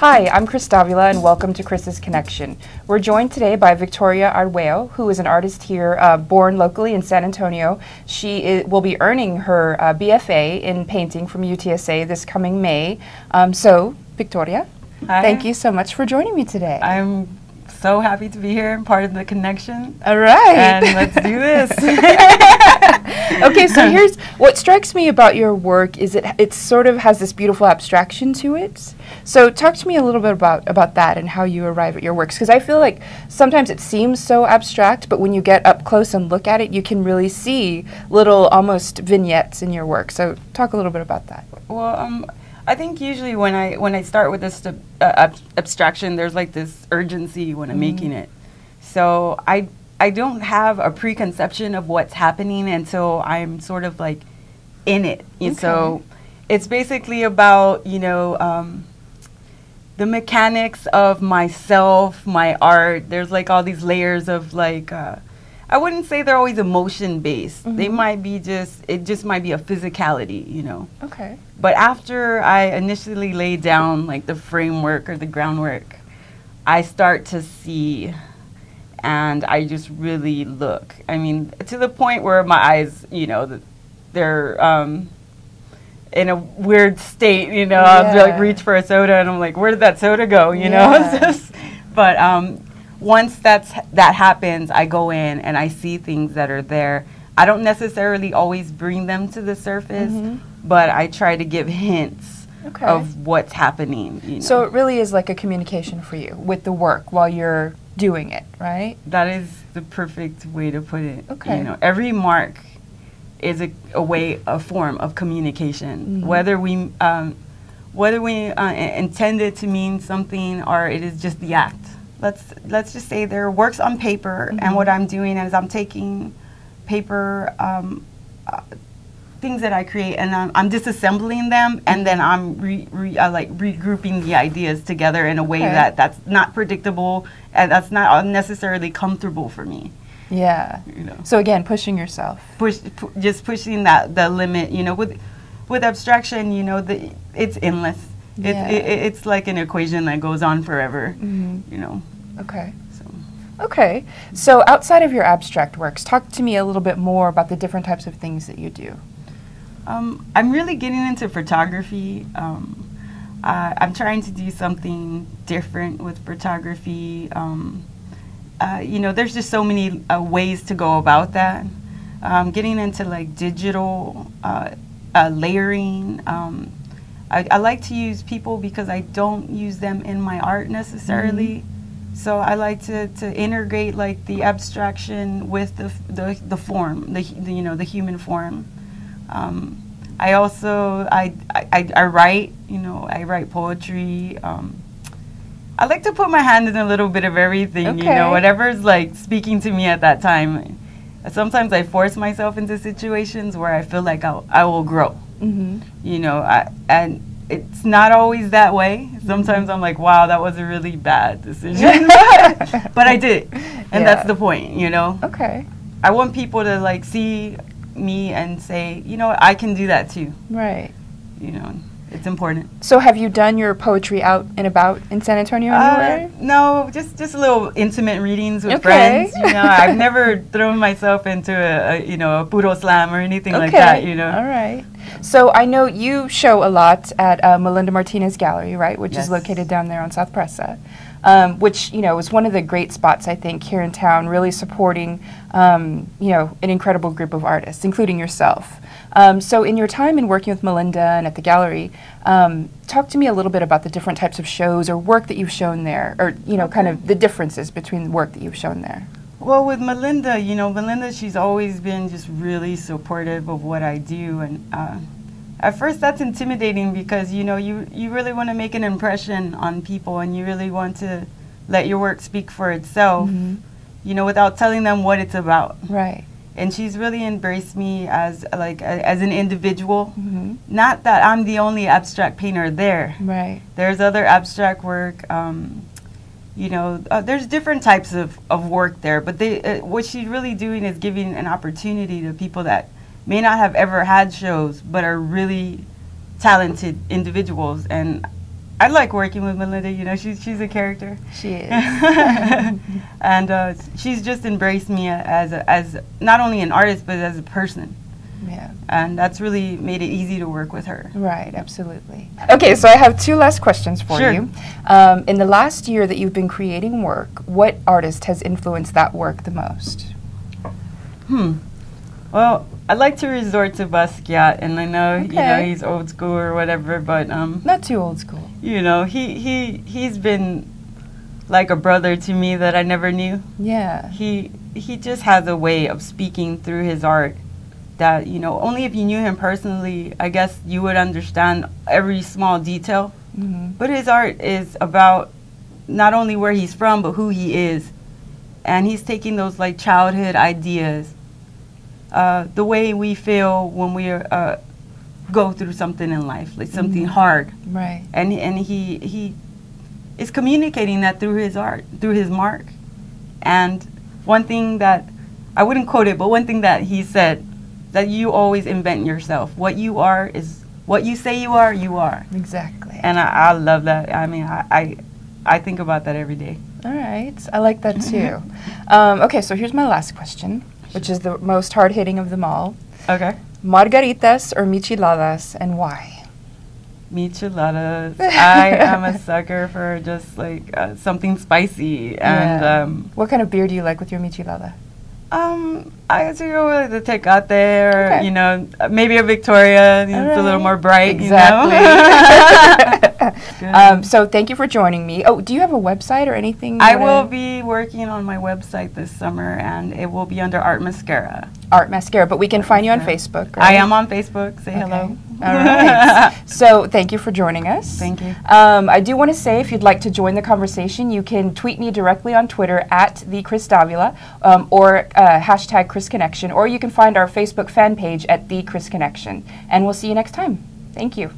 Hi, I'm Chris Davila, and welcome to Chris's Connection. We're joined today by Victoria Arguello, who is an artist here, born locally in San Antonio. She will be earning her BFA in painting from UTSA this coming May. So, Victoria, Hi. Thank you so much for joining me today. I'm so happy to be here and part of the connection. All right. And let's do this. Okay, so here's what strikes me about your work is it sort of has this beautiful abstraction to it. So talk to me a little bit about that and how you arrive at your works, because I feel like sometimes it seems so abstract, but when you get up close and look at it, you can really see little almost vignettes in your work. So talk a little bit about that. Well, I think usually when I start with this abstraction, there's like this urgency when I'm making it. So I don't have a preconception of what's happening until I'm sort of like in it. Okay. So it's basically about, the mechanics of myself, my art. There's like all these layers of like, I wouldn't say they're always emotion based. They might be it just might be a physicality, Okay. But after I initially lay down like the framework or the groundwork, I start to see and I just really look. I mean, to the point where my eyes, they're in a weird state, I'll like reach for a soda and I'm like, where did that soda go, But once that happens, I go in and I see things that are there. I don't necessarily always bring them to the surface, but I try to give hints of what's happening. So it really is like a communication for you with the work while you're doing it, right? That is the perfect way to put it. Okay. Every mark is a form of communication, whether we intend it to mean something or it is just the act. Let's just say there are works on paper, and what I'm doing is I'm taking paper things that I create and I'm disassembling them, and then I'm regrouping the ideas together in a way that's not predictable and that's not necessarily comfortable for me. Yeah. So again, pushing yourself. Just pushing the limit. With abstraction, it's endless. Yeah. It's like an equation that goes on forever. Okay. Okay. So outside of your abstract works, talk to me a little bit more about the different types of things that you do. I'm really getting into photography. I'm trying to do something different with photography. There's just so many ways to go about that. Getting into like digital layering. I like to use people because I don't use them in my art necessarily. So I like to integrate like the abstraction with the form, the human form. I also I write. I write poetry. I like to put my hand in a little bit of everything, whatever's like speaking to me at that time. Sometimes I force myself into situations where I feel like I will grow, and it's not always that way. Sometimes I'm like, wow, that was a really bad decision, but I did it, and that's the point, Okay. I want people to like see me and say, I can do that too. Right. It's important. So have you done your poetry out and about in San Antonio anywhere? No, just little intimate readings with friends. I've never thrown myself into a puro slam or anything like that. All right. So I know you show a lot at Melinda Martinez Gallery, right, which is located down there on South Presa, which is one of the great spots I think here in town, really supporting an incredible group of artists, including yourself. So in your time in working with Melinda and at the gallery, talk to me a little bit about the different types of shows or work that you've shown there, or kind of the differences between the work that you've shown there. Well, with Melinda, she's always been just really supportive of what I do, and at first that's intimidating because you really want to make an impression on people, and you really want to let your work speak for itself, without telling them what it's about. Right. And she's really embraced me as an individual. Not that I'm the only abstract painter there. Right. There's other abstract work. There's different types of work there, but what she's really doing is giving an opportunity to people that may not have ever had shows, but are really talented individuals. And I like working with Melinda. You know, she's a character. She is. And she's just embraced me as not only an artist, but as a person. Yeah. And that's really made it easy to work with her. Right, absolutely. Okay, so I have two last questions for Sure. you. In the last year that you've been creating work, what artist has influenced that work the most? Well, I like to resort to Basquiat, and I know you know Okay. he's old school or whatever, but Not too old school. you know he's been like a brother to me that I never knew. Yeah. He just has a way of speaking through his art that, you know, only if you knew him personally, I guess you would understand every small detail. Mm-hmm. But his art is about not only where he's from, but who he is. And he's taking those like childhood ideas, the way we feel when we go through something in life, like something hard. Right. And he is communicating that through his art, through his mark. And one thing that, I wouldn't quote it, but one thing that he said, that you always invent yourself. What you are is, what you say you are, you are. Exactly. And I love that. I mean, I think about that every day. All right. I like that too. Okay, so here's my last question, which is the most hard-hitting of them all. Okay. Margaritas or micheladas, and why? Micheladas. I am a sucker for just like something spicy. And What kind of beer do you like with your michelada? I guess you go with the Tecate or, Okay. you know, maybe a Victoria. It's a little more bright, Exactly. you know? So thank you for joining me. Oh, do you have a website or anything? I will be working on my website this summer, and it will be under Art Mascara. Art Mascara, but we can find you on Facebook, right? I am on Facebook. Say hello. All right. So thank you for joining us. Thank you. I do want to say, if you'd like to join the conversation, you can tweet me directly on Twitter at the Chris Davila, or hashtag Chris Connection, or you can find our Facebook fan page at the Chris Connection. And we'll see you next time. Thank you.